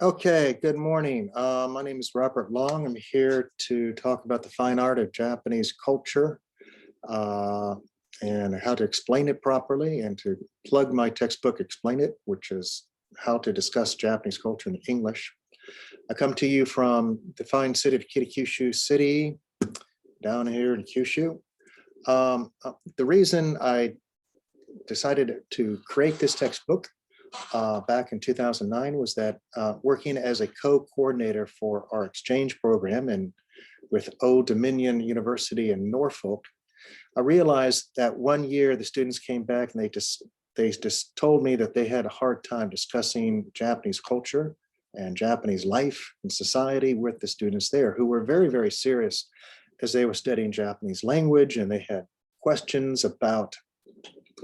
Okay, good morning. My name is Robert Long. I'm here to talk about the fine art of Japanese culture uh, and how to explain it properly and to plug my textbook, Explain It, which is how to discuss Japanese culture in English. I come to you from the fine city of Kitakyushu City, down here in Kyushu. The reason I decided to create this textbook back in 2009 was that working as a co-coordinator for our exchange program and with Old Dominion University in Norfolk, I realized that one year the students came back and they just told me that they had a hard time discussing Japanese culture and Japanese life and society with the students there, who were very, very serious as they were studying Japanese language, and they had questions about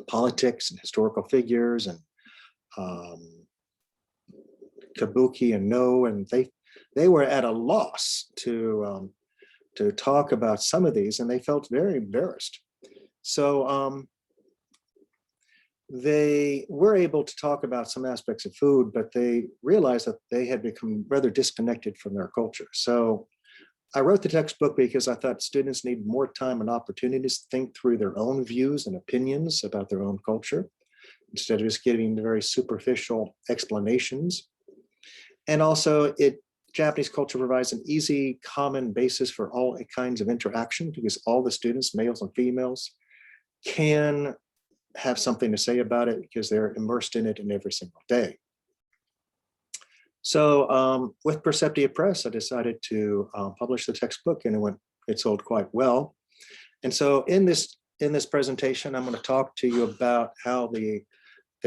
politics and historical figures and um, kabuki and no, and they were at a loss to talk about some of these, and they felt very embarrassed. So they were able to talk about some aspects of food, but they realized that they had become rather disconnected from their culture. So I wrote the textbook because I thought students need more time and opportunities to think through their own views and opinions about their own culture, instead of just giving very superficial explanations. And also Japanese culture provides an easy common basis for all kinds of interaction because all the students, males and females, can have something to say about it because they're immersed in it in every single day. So with Perceptia Press, I decided to publish the textbook, and it sold quite well. And so in this presentation, I'm going to talk to you about how the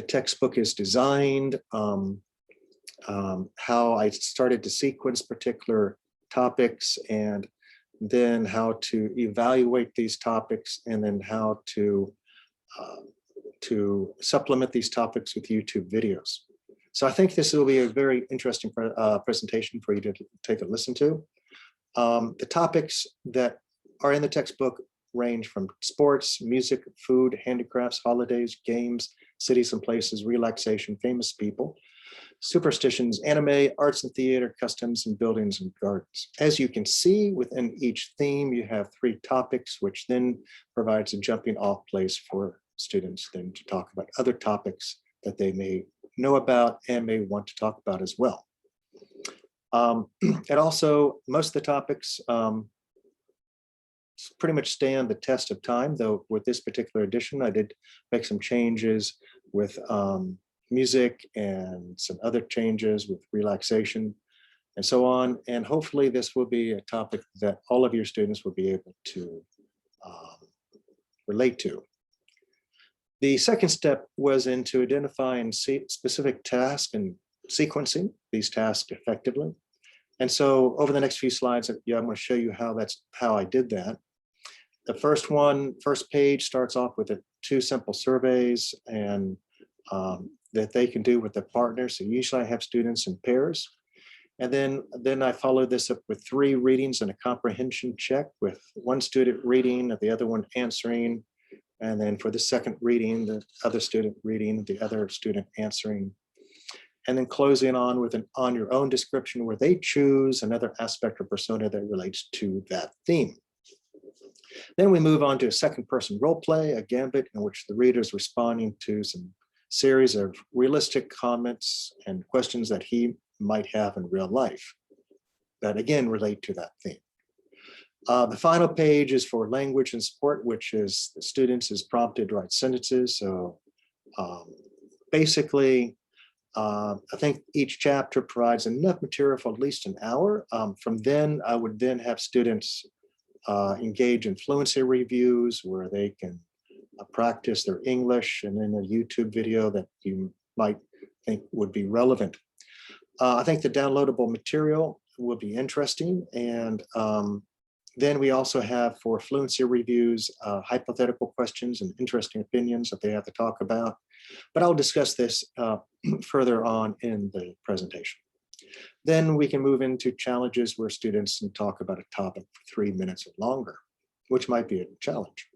textbook is designed, how I started to sequence particular topics, and then how to evaluate these topics, and then how to supplement these topics with YouTube videos. So I think this will be a very interesting presentation for you to take a listen to. The topics that are in the textbook range from sports, music, food, handicrafts, holidays, games, cities and places, relaxation, famous people, superstitions, anime, arts and theater, customs, and buildings and gardens. As you can see, within each theme, you have 3 topics, which then provides a jumping off place for students then to talk about other topics that they may know about and may want to talk about as well. And also, most of the topics pretty much stand the test of time, though with this particular edition, I did make some changes with music and some other changes with relaxation and so on. And hopefully this will be a topic that all of your students will be able to relate to. The second step was into identifying specific tasks and sequencing these tasks effectively. And so over the next few slides, I'm going to show you how I did that. The first page starts off with 2 simple surveys and that they can do with the partners. So usually I have students in pairs. And then I follow this up with 3 readings and a comprehension check, with one student reading and the other one answering. And then for the second reading, the other student reading, the other student answering. And then closing on with an on your own description where they choose another aspect or persona that relates to that theme. Then we move on to a second person role play, a gambit in which the reader is responding to some series of realistic comments and questions that he might have in real life that again relate to that theme. The final page is for language and support, which is the students is prompted to write sentences. So basically, I think each chapter provides enough material for at least an hour. From then, I would then have students engage in fluency reviews where they can practice their English, and then a YouTube video that you might think would be relevant. I think the downloadable material will be interesting. And then we also have for fluency reviews, hypothetical questions and interesting opinions that they have to talk about. But I'll discuss this further on in the presentation. Then we can move into challenges where students can talk about a topic for 3 minutes or longer, which might be a challenge.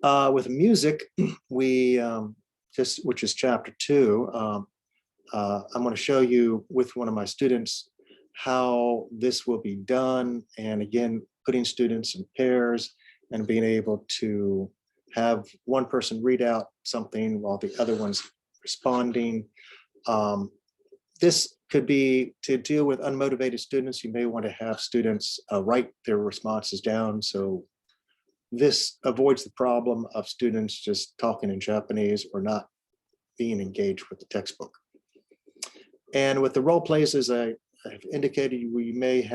With music, which is chapter 2, I'm going to show you with one of my students how this will be done. And again, putting students in pairs and being able to have one person read out something while the other one's responding. This could be to deal with unmotivated students. You may want to have students write their responses down. So this avoids the problem of students just talking in Japanese or not being engaged with the textbook. And with the role plays, as I have indicated, we may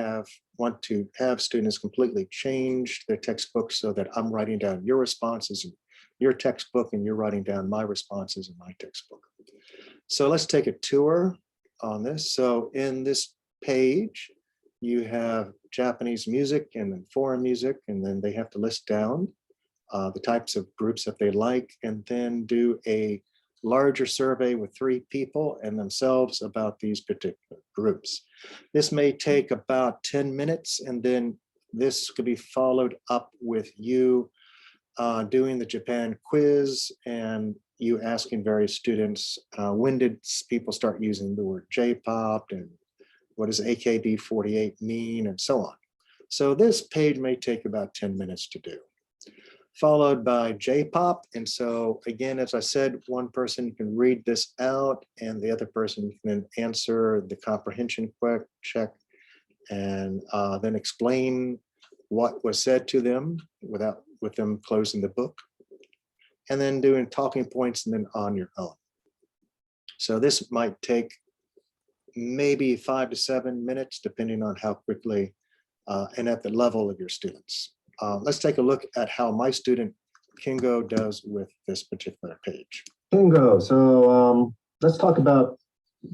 want to have students completely change their textbook so that I'm writing down your responses in your textbook and you're writing down my responses in my textbook. So let's take a tour on this. So in this page, you have Japanese music and then foreign music, and then they have to list down the types of groups that they like, and then do a larger survey with 3 people and themselves about these particular groups. This may take about 10 minutes, and then this could be followed up with you doing the Japan quiz and you asking various students, when did people start using the word J-pop, and what does AKB48 mean, and so on. So this page may take about 10 minutes to do, followed by J-pop. And so again, as I said, one person can read this out and the other person can then answer the comprehension check and then explain what was said to them with them closing the book, and then doing talking points and then on your own. So this might take maybe 5 to 7 minutes, depending on how quickly and at the level of your students. Let's take a look at how my student Kingo does with this particular page. Kingo, so let's talk about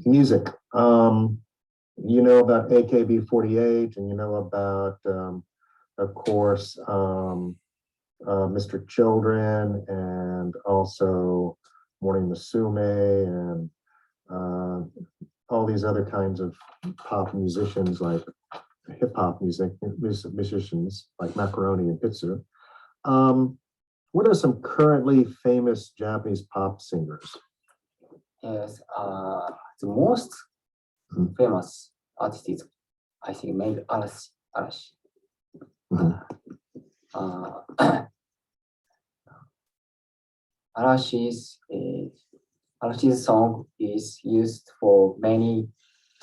music. You know about AKB48, and you know about, of course, Mr. Children, and also Morning Musume, and all these other kinds of pop musicians, like hip hop musicians like Macaroni and Pizza. What are some currently famous Japanese pop singers? Yes, the most famous artist is, I think, maybe Arashi. Arashi's song is used for many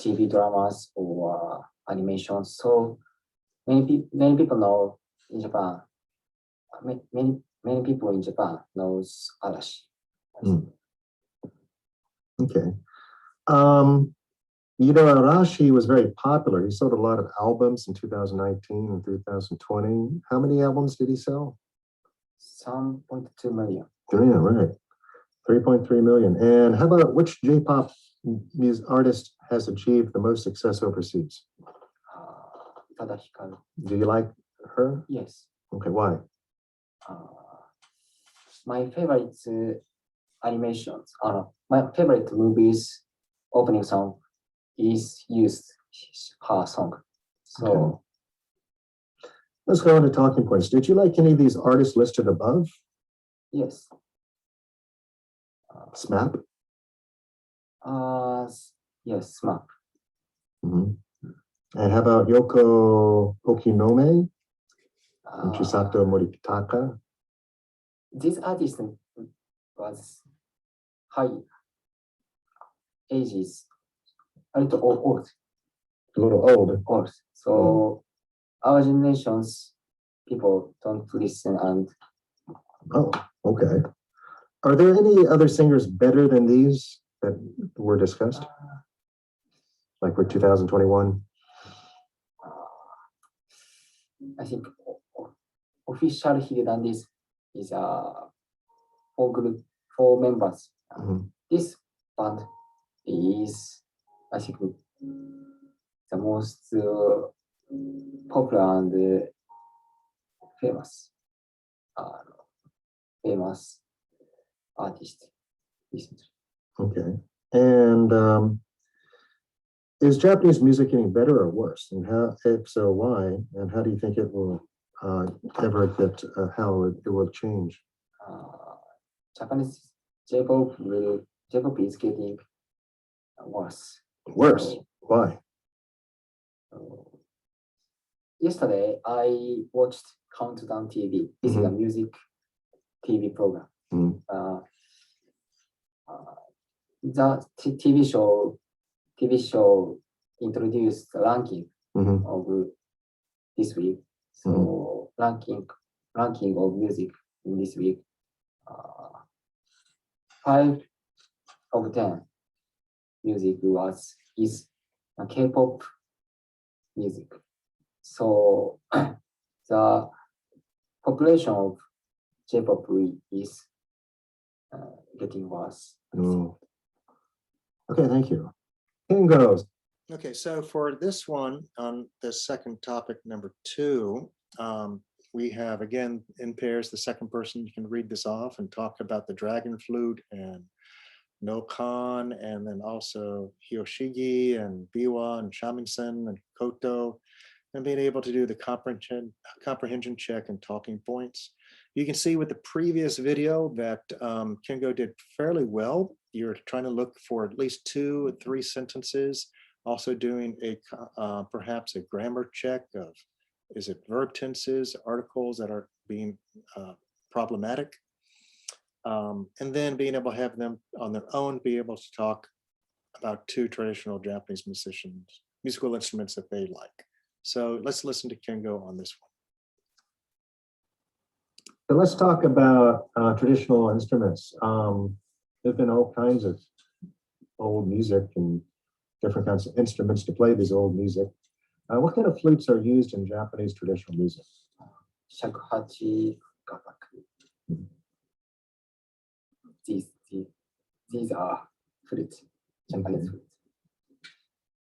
TV dramas or animations. So many people know in Japan. Many people in Japan knows Arashi. Okay. You know, Arashi was very popular. He sold a lot of albums in 2019 and 2020. How many albums did he sell? 3.2 million. Yeah, right. 3.3 million. And how about which J-pop artist has achieved the most success overseas? Tada Hikaru. Do you like her? Yes. Okay, why? My favorite animations, my favorite movies opening song is used her song. So okay. Let's go on to talking points. Did you like any of these artists listed above? yes. SMAP? Yes, SMAP. And how about Yoko Okinome and Chisato Moritaka? This artist was high ages, a little old. A little old. So our generation's people don't listen, and Oh, okay. Are there any other singers better than these that were discussed? Like for 2021? I think official hidden this is 4 members. This band is, I think, the most popular and famous artist recently. Okay. And is Japanese music getting better or worse? And how, if so, why? And how do you think it will ever get, how it will change? Japanese J-pop is getting worse. Worse. So, Why? yesterday, I watched Countdown TV. This is a music TV program. The TV show introduced the ranking of this week. So ranking of music in this week. 5 of 10 music is K-pop music. So the population of J-pop is getting worse. Oh. Okay, thank you. Kingo. Okay, so for this one, on the second topic, number 2, we have, again, in pairs, the second person can read this off and talk about the dragon flute and no kan, and then also hyoshigi and biwa and shamisen and koto, and being able to do the comprehension check and talking points. You can see with the previous video that Kingo did fairly well. You're trying to look for at least 2 or 3 sentences, also doing a perhaps a grammar check of, is it verb tenses, articles that are being problematic, and then being able to have them on their own be able to talk about 2 traditional Japanese musical instruments that they like. So let's listen to Kingo on this one. So let's talk about traditional instruments. There've been all kinds of old music and different kinds of instruments to play this old music. What kind of flutes are used in Japanese traditional music? Shakuhachi, gabaku. These are flutes, Japanese flutes.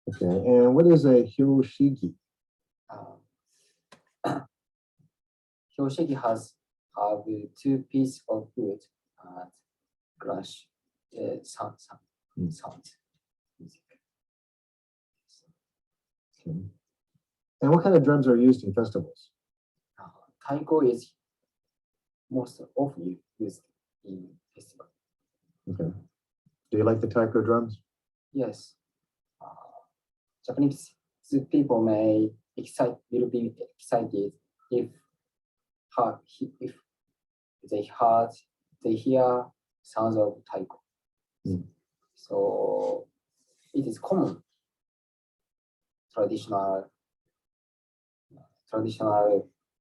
Okay, and what is a hyoshigi? Hyoshigi have 2 pieces of wood and glass sounds. Okay. And what kind of drums are used in festivals? Taiko is most often used in festival. Okay. Do you like the taiko drums? Yes. Japanese people will be excited if they hear sounds of taiko. So it is common traditional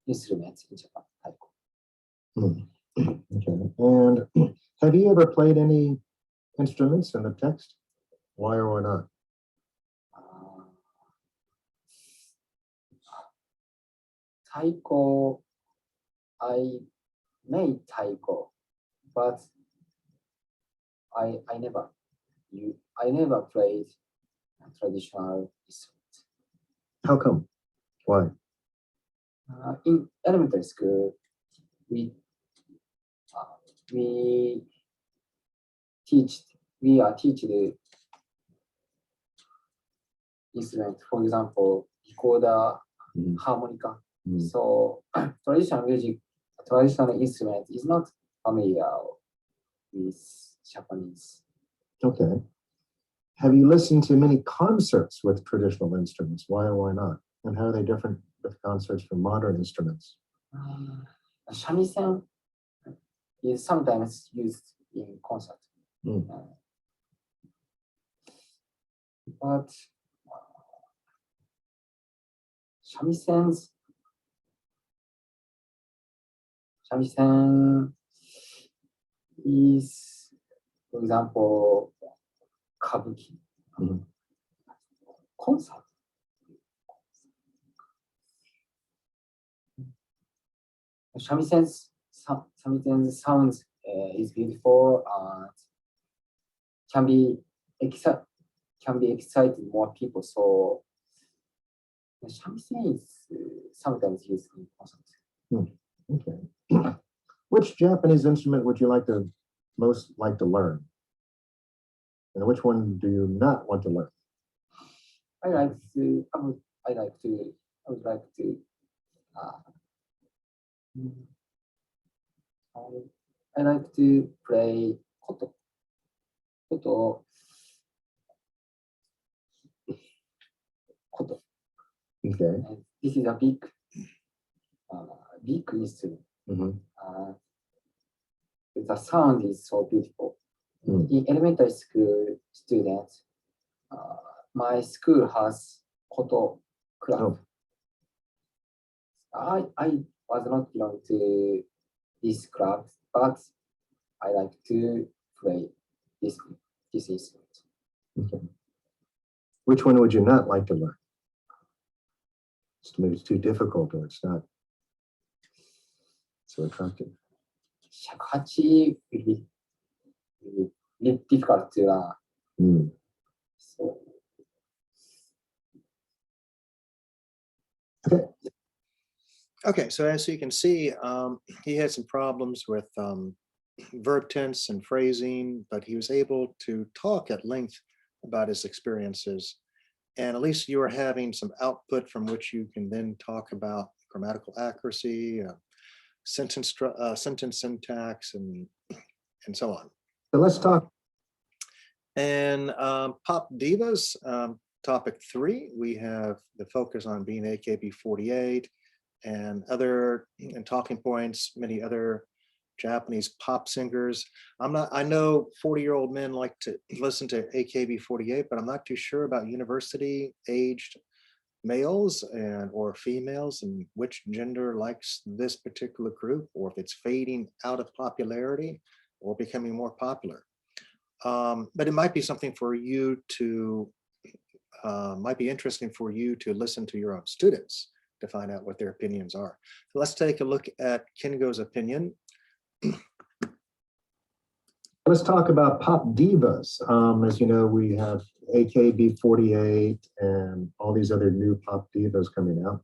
instruments in Japan, taiko. Okay. And have you ever played any instruments in the text? Why or why not? Taiko, I made taiko, but I never played traditional instruments. How come? Why? In elementary school, we are teach the instrument, for example, recorder, harmonica. So traditional instrument is not familiar with Japanese. Okay. Have you listened to many concerts with traditional instruments? Why or why not? And how are they different with concerts from modern instruments? Shamisen is sometimes used in concert. But shamisen is, for example, kabuki concert. Shamisen's sounds is beautiful and can be excited more people. So shamisen is sometimes used in concerts. Okay. Which Japanese instrument would you most like to learn? And which one do you not want to learn? I would like to play koto. Koto koto. Okay. And this is a big instrument. Mhm. The sound is so beautiful. In elementary school students, my school has koto club. I was not belong to this club, but I like to play this instrument. Okay. Which one would you not like to learn? Maybe it's too difficult or it's not so attractive. Shakuhachi will be really difficult to learn. So Okay, so as you can see, he had some problems with verb tense and phrasing, but he was able to talk at length about his experiences. And at least you are having some output from which you can then talk about grammatical accuracy, sentence syntax, and so on. So let's talk. And pop divas, topic 3, we have the focus on being AKB48 and other talking points, many other Japanese pop singers. I know 40-year-old men like to listen to AKB48, but I'm not too sure about university aged males or females and which gender likes this particular group, or if it's fading out of popularity or becoming more popular. But it might be something for you to, might be interesting for you to listen to your own students to find out what their opinions are. So let's take a look at Kingo's opinion. Let's talk about pop divas. As you know, we have AKB48 and all these other new pop divas coming out.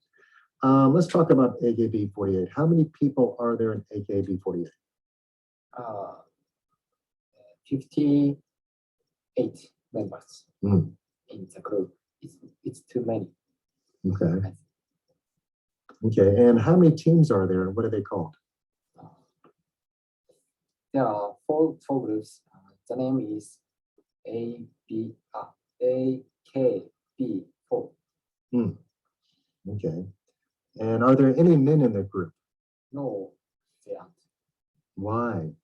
Let's talk about AKB48. How many people are there in AKB48? 58 members in the group. It's too many. Okay. Okay, and how many teams are there and what are they called? There are four groups. The name is AKB4. Okay. And are there any men in the group? No, they aren't. Why?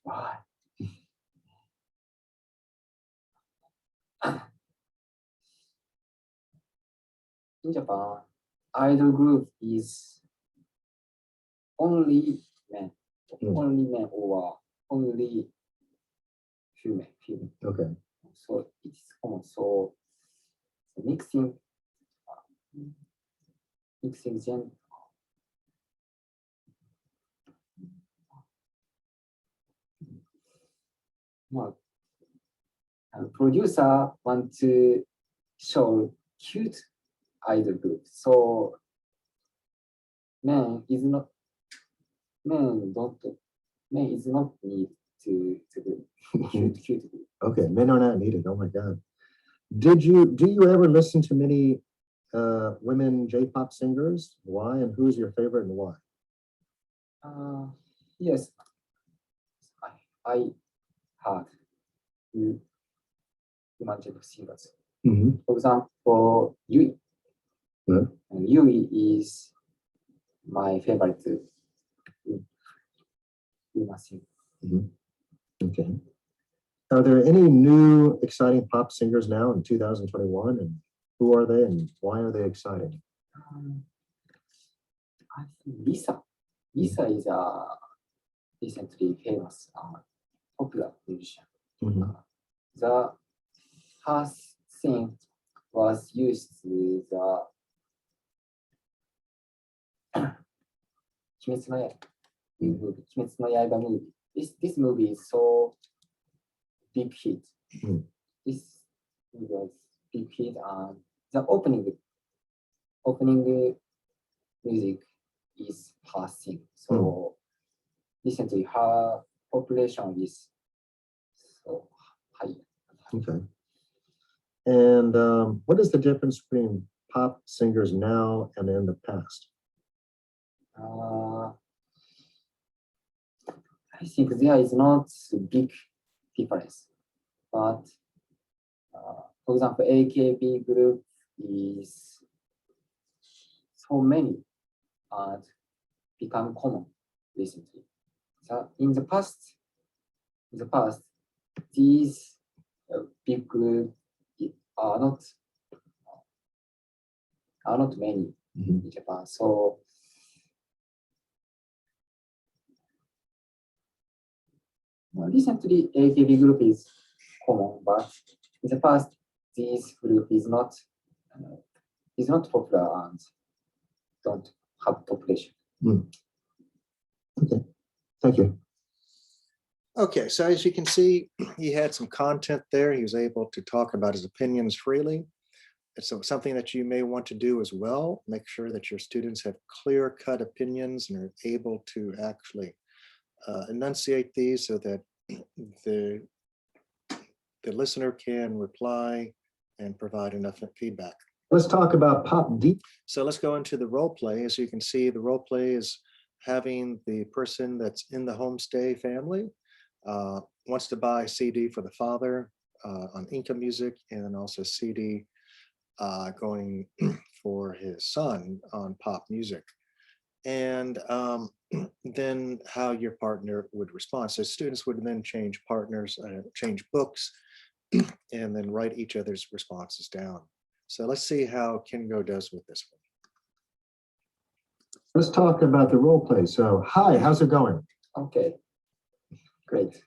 Why? In Japan, idol group is only men, or only female. Okay. So it's common. So mixing gender. Well, producer want to show cute idol group. So men is not need to do cute group. Okay, men are not needed. Oh my God. Do you ever listen to many women J-pop singers? Why and who's your favorite and why? Yes, I heard women J-pop singers. For example, Yui. Yui is my favorite woman singer. Okay. Are there any new exciting pop singers now in 2021? And who are they and why are they exciting? I think Lisa. Lisa is a recently famous popular musician. Her thing was used in the 鬼滅の刃 movie. This movie is so big hit. This movie was big hit, and the opening music is her thing. So recently her population is so high. Okay. And what is the difference between pop singers now and in the past? I think there is not a big difference, but for example, AKB group is so many and become common recently. So in the past, these big group are not many in Japan. So recently, AKB group is common, but in the past, this group is not popular and don't have population. Okay, thank you. Okay, so as you can see, he had some content there. He was able to talk about his opinions freely. And so something that you may want to do as well, make sure that your students have clear-cut opinions and are able to actually enunciate these so that the listener can reply and provide enough feedback. Let's talk about pop deep. So let's go into the role play. As you can see, the role play is having the person that's in the homestay family wants to buy a CD for the father on income music, and then also CD going for his son on pop music. And then how your partner would respond. So students would then change partners, change books, and then write each other's responses down. So let's see how Kingo does with this one. Let's talk about the role play. So, hi, how's it going? Okay, great.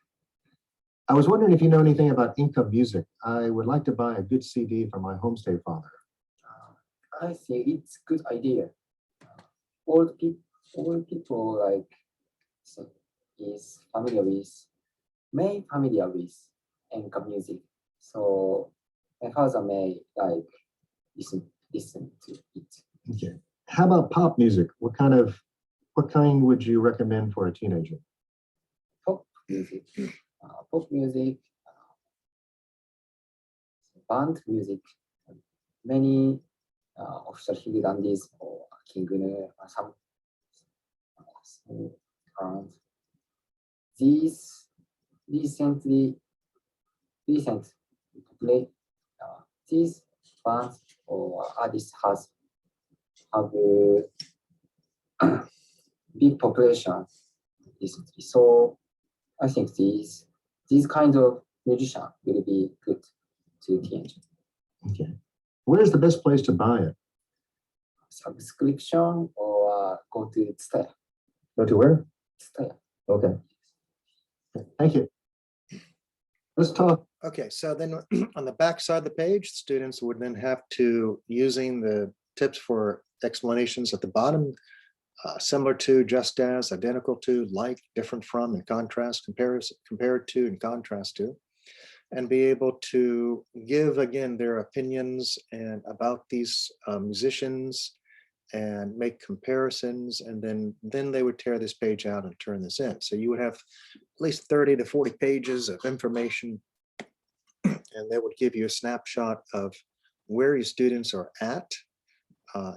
I was wondering if you know anything about income music. I would like to buy a good CD for my homestay father. I think it's a good idea. All people like so is familiar with income music. So my father may like listen to it. Okay. How about pop music? What kind would you recommend for a teenager? Pop music, band music, many official Higgy Dandies or King Gnu, some and these recent play these bands or artists have big population recently. So I think these kind of musician will be good to teenagers. Okay. Where's the best place to buy it? Subscription or go to Tsutaya. Go to where? Tsutaya. Okay. Thank you. Let's talk. Okay, so then on the back side of the page, students would then have to, using the tips for explanations at the bottom, similar to, just as, identical to, like, different from, in contrast, compared to, in contrast to, and be able to give, again, their opinions and about these musicians and make comparisons, and then they would tear this page out and turn this in. So you would have at least 30 to 40 pages of information, and that would give you a snapshot of where your students are at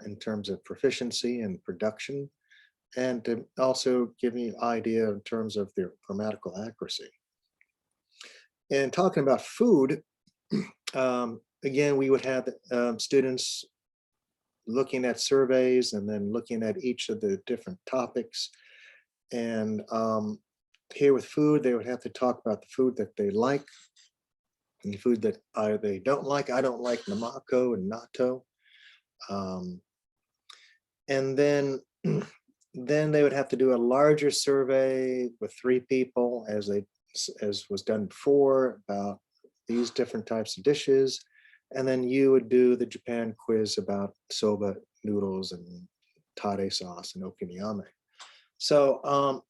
in terms of proficiency and production, and to also give you an idea in terms of their grammatical accuracy. And talking about food, again, we would have students looking at surveys and then looking at each of the different topics. And here with food, they would have to talk about the food that they like and the food that they don't like. I don't like namako and natto. And then they would have to do a larger survey with 3 people, as was done before, about these different types of dishes. And then you would do the Japan quiz about soba noodles and tare sauce and okiniyame. So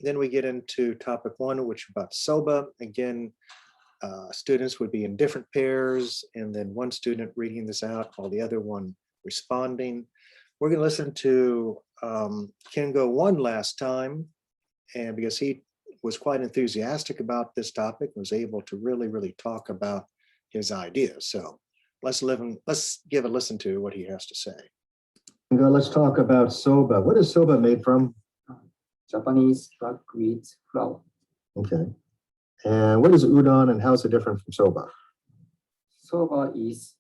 then we get into topic 1, which is about soba. Again, students would be in different pairs, and then one student reading this out while the other one responding. We're going to listen to Kingo one last time, and because he was quite enthusiastic about this topic, was able to really talk about his ideas. So let's give a listen to what he has to say. Let's talk about soba. What is soba made from? Japanese buckwheat flour. Okay. And what is udon and how is it different from soba? Soba is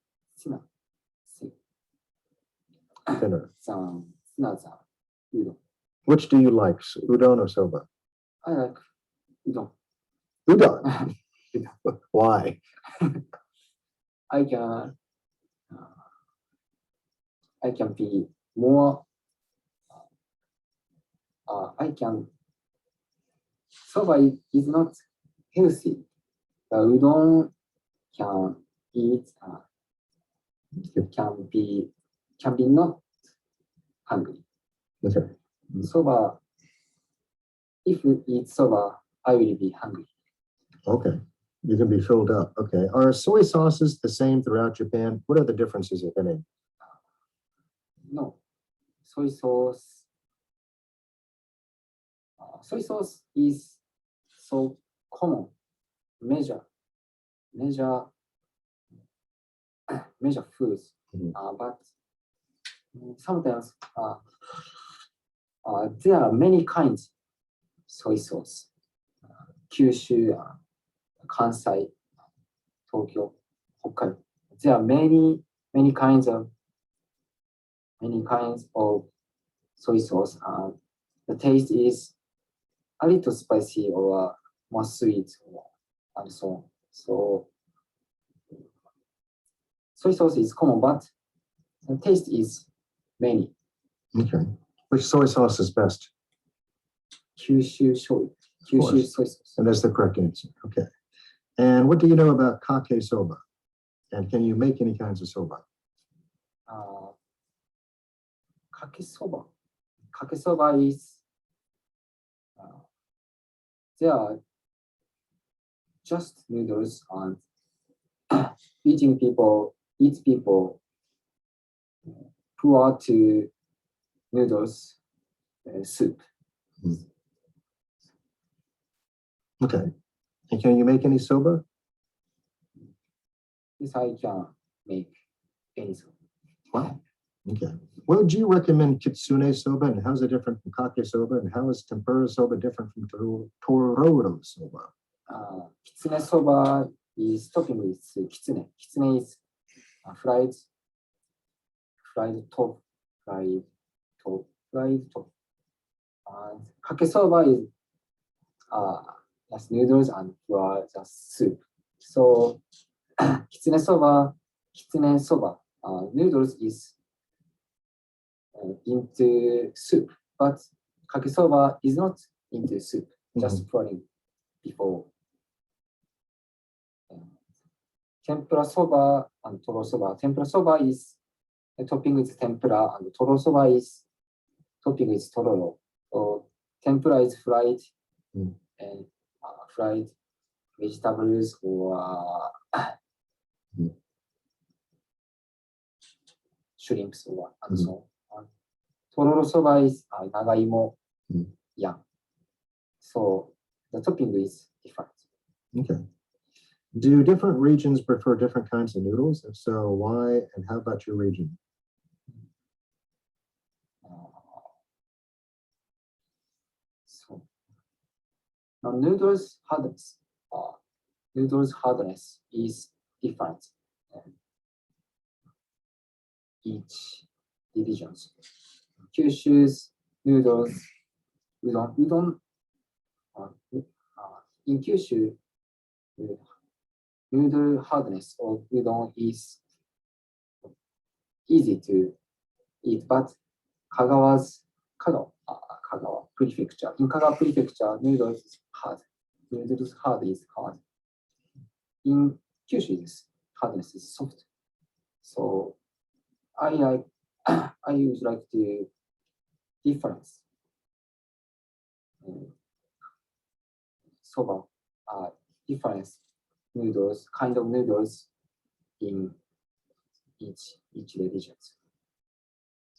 dinner? さん、ツナさん、うどん。 Which do you like, udon or soba? I like うどん。 Udon. Why? I can I can be more I can soba is not healthy. The udon can eat can be not hungry. Okay. Soba, if you eat soba, I will be hungry. Okay. You can be filled up. Okay. Are soy sauces the same throughout Japan? What are the differences, if any? No, soy sauce. Soy sauce is so common. Measure foods, Mhm. but sometimes there are many kinds soy sauce. Kyushu, Kansai, Tokyo, Hokkaido. There are many kinds of soy sauce. The taste is a little spicy or more sweet, and so on. So soy sauce is common, but the taste is many. Okay. Which soy sauce is best? Kyushu shoyu, Kyushu soy sauce. And that's the correct answer. Okay. And what do you know about kake soba? And can you make any kinds of soba? Kake soba. Kake soba is there are just noodles and eat people pour to noodles soup. Okay. And can you make any soba? Yes, I can make any soba. Wow. Okay. Would you recommend kitsune soba, and how is it different from kake soba, and how is tempura soba different from tororo soba? Kitsune soba is topping with kitsune. Kitsune is fried top. And kake soba is just noodles and just soup. So kitsune soba noodles is into soup, but kake soba is not into soup, just pouring before. Tempura soba and toro soba. Tempura soba is topping with tempura, and toro soba is topping with tororo. So tempura is fried and fried vegetables or shrimps or and so on. Tororo soba is nagaimo yam. So the topping is different. Okay. Do different regions prefer different kinds of noodles? If so, why? And how about your region? So now noodles hardness is different in each divisions. Kyushu's noodles, udon. In Kyushu, noodle hardness of udon is easy to eat, but Kagawa prefecture. In Kagawa prefecture, noodles is hard. In Kyushu, hardness is soft. So I would like to difference soba, difference noodles, kind of noodles in each divisions.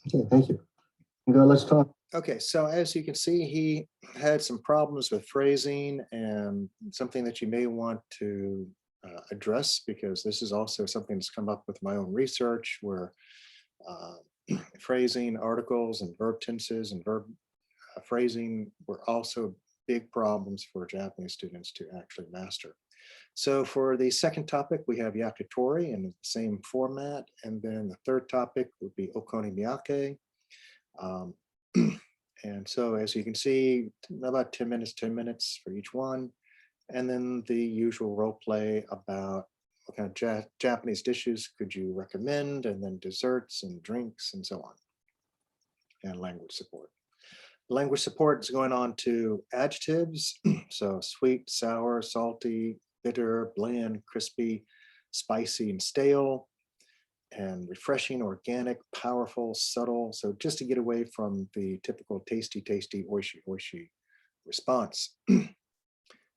Okay, thank you. Go, let's talk. Okay, so as you can see, he had some problems with phrasing, and something that you may want to address, because this is also something that's come up with my own research, where phrasing, articles, and verb tenses and verb phrasing were also big problems for Japanese students to actually master. So for the second topic, we have Yakitori in the same format. And then the third topic would be Okonomiyake. And so as you can see, about 10 minutes for each one. And then the usual role play about what kind of Japanese dishes could you recommend, and then desserts and drinks and so on. And language support. Language support is going on to adjectives. So sweet, sour, salty, bitter, bland, crispy, spicy, and stale, and refreshing, organic, powerful, subtle. So just to get away from the typical tasty, tasty, oishi, oishi response.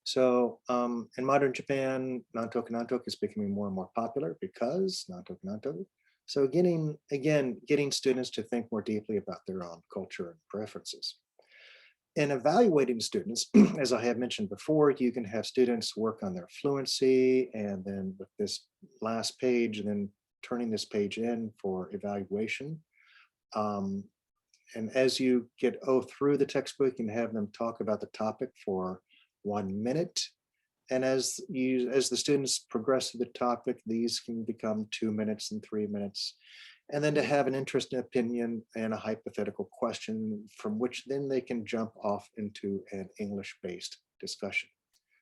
So in modern Japan, nantoku nantoku is becoming more and more popular because nantoku nantoku. So getting students to think more deeply about their own culture and preferences. In evaluating students, as I have mentioned before, you can have students work on their fluency, and then with this last page, and then turning this page in for evaluation. And as you get through the textbook, you can have them talk about the topic for 1 minute. And as the students progress through the topic, these can become 2 minutes and 3 minutes. And then to have an interesting opinion and a hypothetical question from which then they can jump off into an English-based discussion.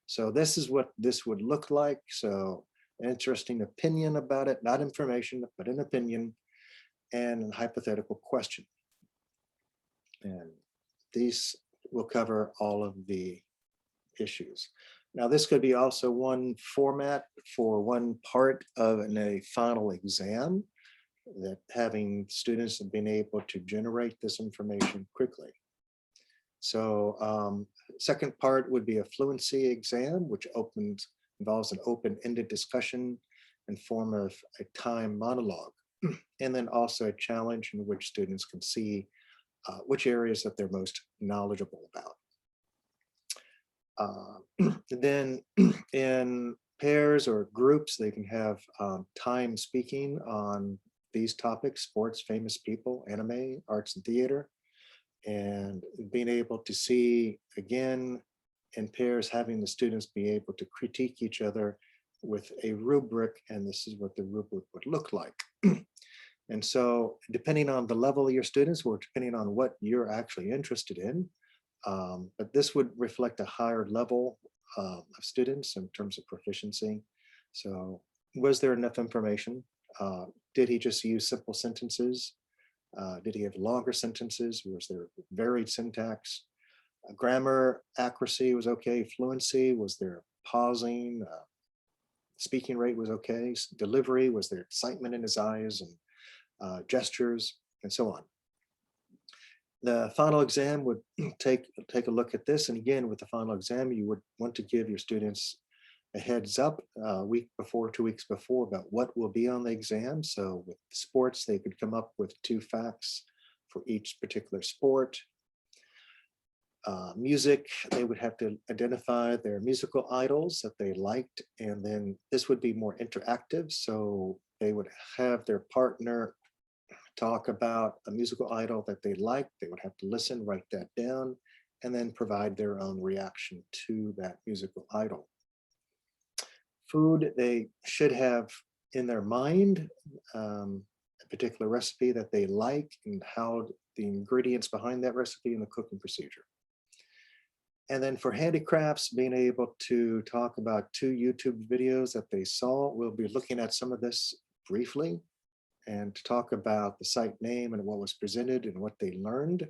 So this is what this would look like. So an interesting opinion about it, not information, but an opinion and a hypothetical question. And these will cover all of the issues. Now, this could be also one format for one part of a final exam, that having students have been able to generate this information quickly. So second part would be a fluency exam, which involves an open-ended discussion in form of a time monologue, and then also a challenge in which students can see which areas that they're most knowledgeable about. Then in pairs or groups, they can have time speaking on these topics: sports, famous people, anime, arts and theater, and being able to see, again, in pairs, having the students be able to critique each other with a rubric, and this is what the rubric would look like. And so depending on the level of your students, or depending on what you're actually interested in, but this would reflect a higher level of students in terms of proficiency. So was there enough information? Did he just use simple sentences? Did he have longer sentences? Was there varied syntax? Grammar accuracy was okay. Fluency, was there pausing? Speaking rate was okay. Delivery, was there excitement in his eyes and gestures, and so on. The final exam would take a look at this. And again, with the final exam, you would want to give your students a heads up a week before, 2 weeks before, about what will be on the exam. So with sports, they could come up with 2 facts for each particular sport. Music, they would have to identify their musical idols that they liked, and then this would be more interactive. So they would have their partner talk about a musical idol that they liked. They would have to listen, write that down, and then provide their own reaction to that musical idol. Food, they should have in their mind a particular recipe that they like, and how the ingredients behind that recipe and the cooking procedure. And then for handicrafts, being able to talk about 2 YouTube videos that they saw. We'll be looking at some of this briefly, and to talk about the site name and what was presented and what they learned.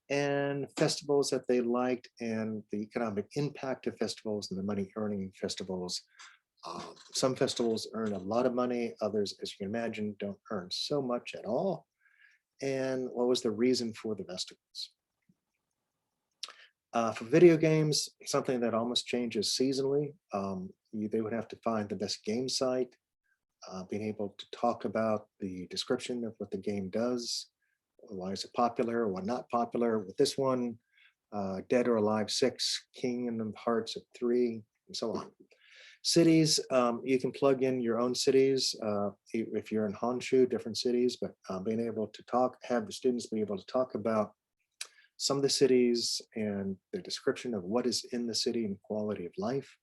And festivals that they liked, and the economic impact of festivals and the money earning festivals. Some festivals earn a lot of money, others, as you can imagine, don't earn so much at all. And what was the reason for the festivals? For video games, something that almost changes seasonally, they would have to find the best game site, being able to talk about the description of what the game does, why is it popular or why not popular. With this one, Dead or Alive 6, Kingdom Hearts 3, and so on. Cities, you can plug in your own cities if you're in Honshu, different cities, but being able to have the students be able to talk about some of the cities and the description of what is in the city and quality of life.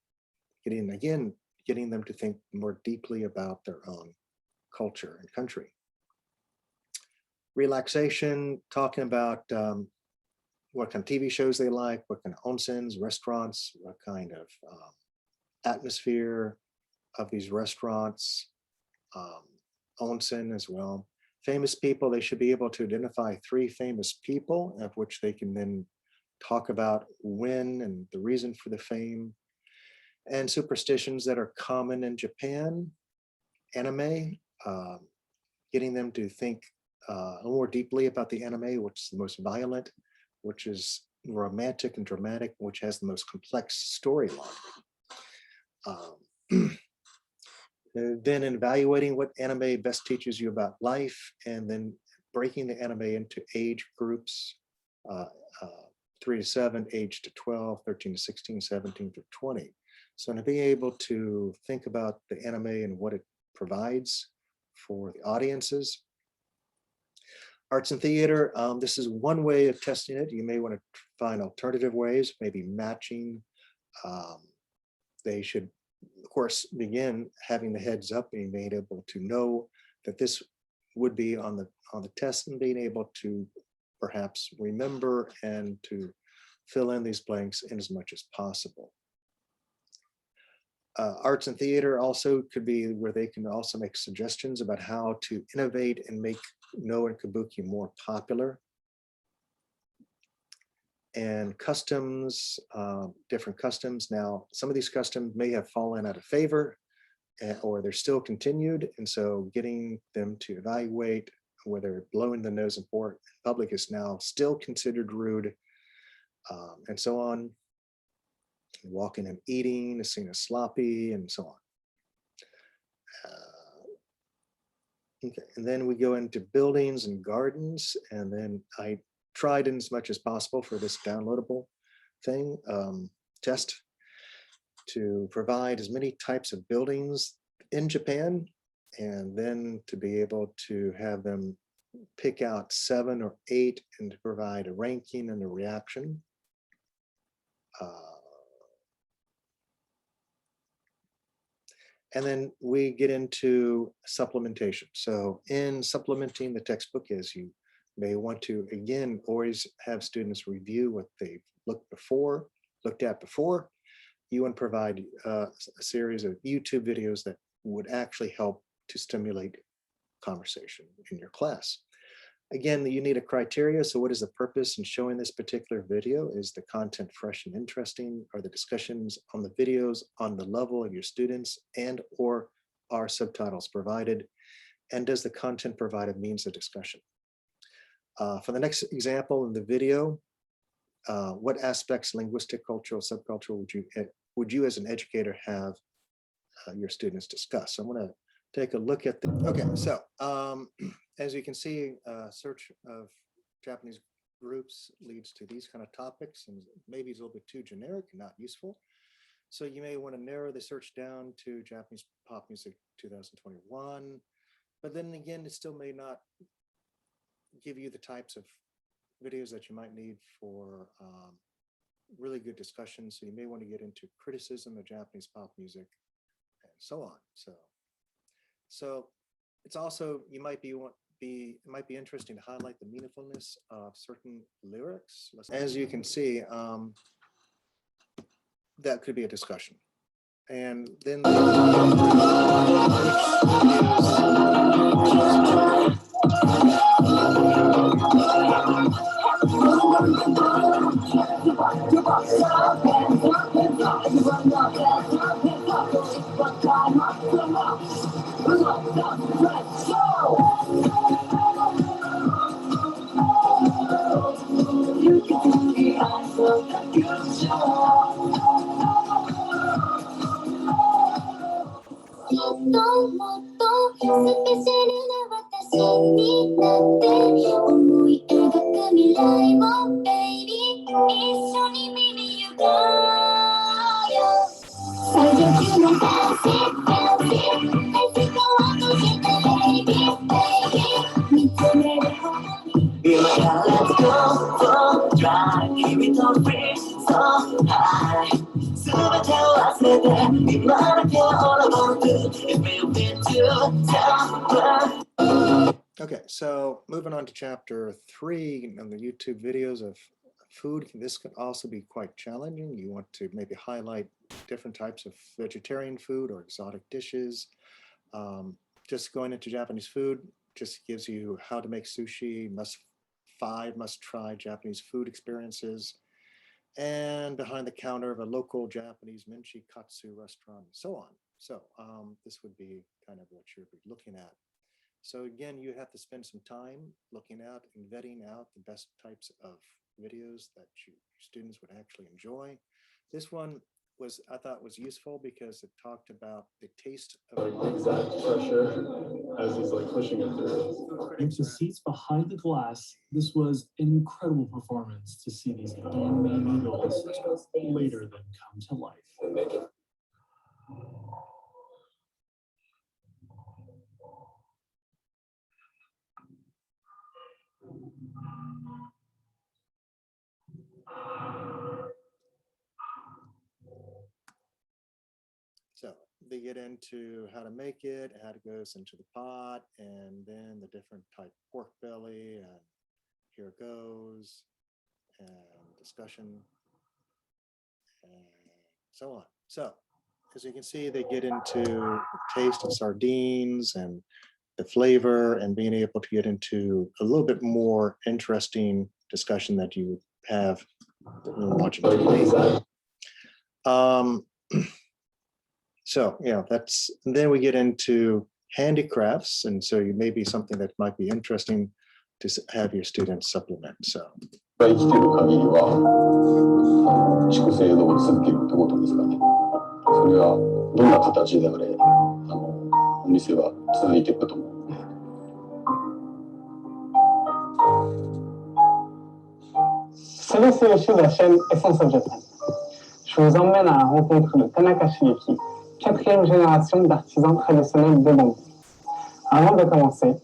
getting them to think more deeply about their own culture and country. Relaxation, talking about what kind of TV shows they like, what kind of onsens, restaurants, what kind of atmosphere of these restaurants, onsen as well. Famous people, they should be able to identify 3 famous people of which they can then talk about when and the reason for the fame. And superstitions that are common in Japan, anime, getting them to think a little more deeply about the anime, which is the most violent, which is romantic and dramatic, which has the most complex storyline. Then evaluating what anime best teaches you about life, and then breaking the anime into age groups, 3 to 7, age to 12, 13 to 16, 17 to 20. So to be able to think about the anime and what it provides for the audiences. Arts and theater, this is one way of testing it. You may want to find alternative ways, maybe matching. They should, of course, begin having the heads up and being able to know that this would be on the test, and being able to perhaps remember and to fill in these blanks in as much as possible. Arts and theater also could be where they can also make suggestions about how to innovate and make No and Kabuki more popular. And customs, different customs. Now, some of these customs may have fallen out of favor, or they're still continued. And so getting them to evaluate whether blowing the nose in public is now still considered rude, and so on. Walking and eating is seen as sloppy, and so on. Okay, and then we go into buildings and gardens, and then I tried in as much as possible for this downloadable thing, test, to provide as many types of buildings in Japan, and then to be able to have them pick out 7 or 8 and to provide a ranking and a reaction. And then we get into supplementation. So in supplementing the textbook, as you may want to, again, always have students review what they've looked at before. You want to provide a series of YouTube videos that would actually help to stimulate conversation in your class. Again, you need a criteria. So what is the purpose in showing this particular video? Is the content fresh and interesting? Are the discussions on the videos on the level of your students, and or are subtitles provided? And does the content provide a means of discussion? For the next example in the video, what aspects, linguistic, cultural, subcultural, would you as an educator have your students discuss? So I'm going to take a look at the, okay, so as you can see, search of Japanese groups leads to these kind of topics, and maybe it's a little bit too generic and not useful. So you may want to narrow the search down to Japanese pop music 2021, but then again, it still may not give you the types of videos that you might need for really good discussion. So you may want to get into criticism of Japanese pop music and so on. So it's also, it might be interesting to highlight the meaningfulness of certain lyrics. As you can see, that could be a discussion. And then Okay, so moving on to chapter 3 on the YouTube videos of food. This can also be quite challenging. You want to maybe highlight different types of vegetarian food or exotic dishes. Just going into Japanese food just gives you how to make sushi, five must-try Japanese food experiences, and behind the counter of a local Japanese minchi katsu restaurant, and so on. So this would be kind of what you're looking at. So again, you have to spend some time looking out and vetting out the best types of videos that your students would actually enjoy. This one I thought was useful because it talked about the taste of exact pressure as he's like pushing it through. With the seats behind the glass, this was an incredible performance to see these anime noodles later than come to life. So they get into how to make it, how it goes into the pot, and then the different type pork belly, and here it goes, and discussion, and so on. So as you can see, they get into the taste of sardines and the flavor, and being able to get into a little bit more interesting discussion that you have when watching TV. So, then we get into handicrafts. And so you may be something that might be interesting to have your students supplement. So. 生きてる限りは粛清度を続けるってことですかね。それはどんな形であれお店は続いていくと思う。So this is the chaîne Essence of Japan. Je vous emmène à la rencontre de Tanaka Shigeki, 4e génération d'artisans traditionnels de bambou. Avant de commencer,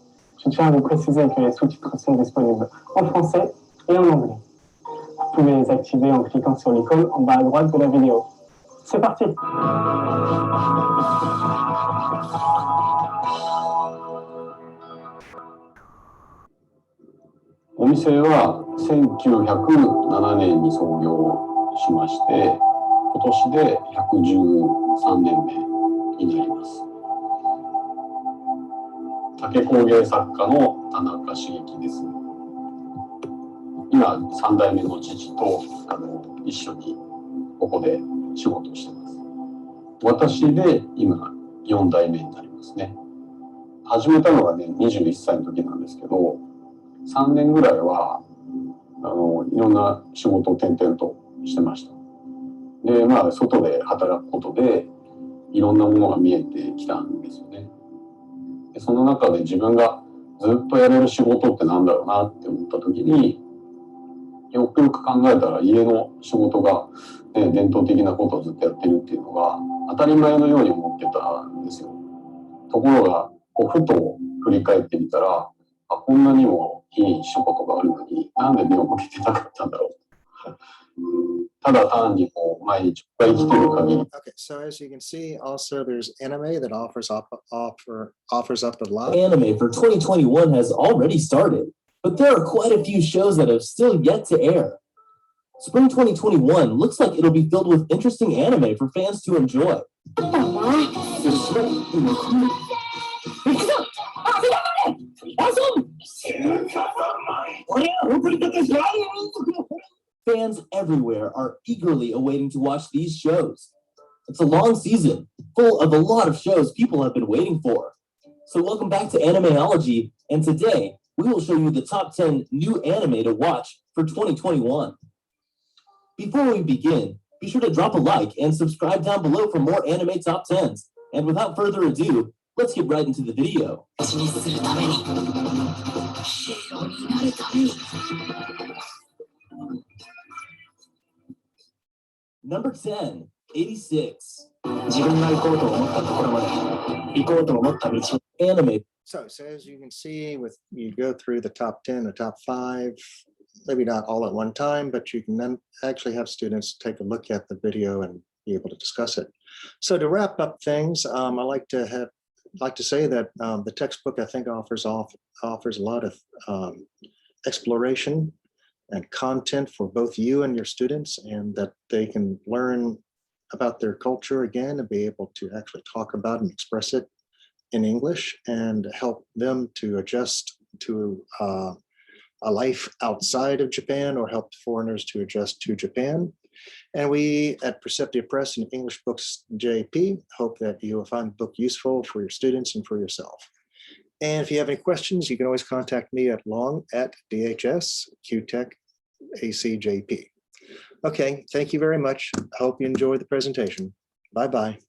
je tiens à vous préciser que les sous-titres sont disponibles en français et en anglais. Vous pouvez les activer en cliquant sur l'icône en bas à droite de la vidéo. C'est parti! お店は1907年に創業しまして、今年で113年目になります。竹工芸作家の田中茂樹です。今3代目の父と一緒にここで仕事をしてます。私で今4代目になりますね。始めたのがね21歳の時なんですけど、3年ぐらいはいろんな仕事を転々としてました。で外で働くことでいろんなものが見えてきたんですよね。でその中で自分がずっとやれる仕事ってなんだろうなって思った時に、よくよく考えたら家の仕事が、ね、伝統的なことをずっとやってるっていうのが当たり前のように思ってたんですよ。ところがふと振り返ってみたら、こんなにもいい仕事があるのになんで目を向けてなかったんだろう。ただ単に毎日生きてる限り。Okay, so as you can see, also there's anime that offers up a lot. Anime for 2021 has already started, but there are quite a few shows that have still yet to air. Spring 2021 looks like it'll be filled with interesting anime for fans to enjoy. Fans everywhere are eagerly awaiting to watch these shows. It's a long season, full of a lot of shows people have been waiting for. So welcome back to Animeology, and today we will show you the top 10 new anime to watch for 2021. Before we begin, be sure to drop a like and subscribe down below for more anime top 10s. And without further ado, let's get right into the video. Number 10, 86. Anime. So as you can see, you go through the top 10 or top 5, maybe not all at one time, but you can then actually have students take a look at the video and be able to discuss it. So to wrap up things, I like to have like to say that the textbook, I think, offers a lot of exploration and content for both you and your students, and that they can learn about their culture again and be able to actually talk about and express it in English, and help them to adjust to a life outside of Japan, or help foreigners to adjust to Japan. And we at Perceptive Press and English Books JP hope that you will find the book useful for your students and for yourself. And if you have any questions, you can always contact me at long@DHS-QTech-ACJP. Okay, thank you very much. I hope you enjoyed the presentation. Bye-bye.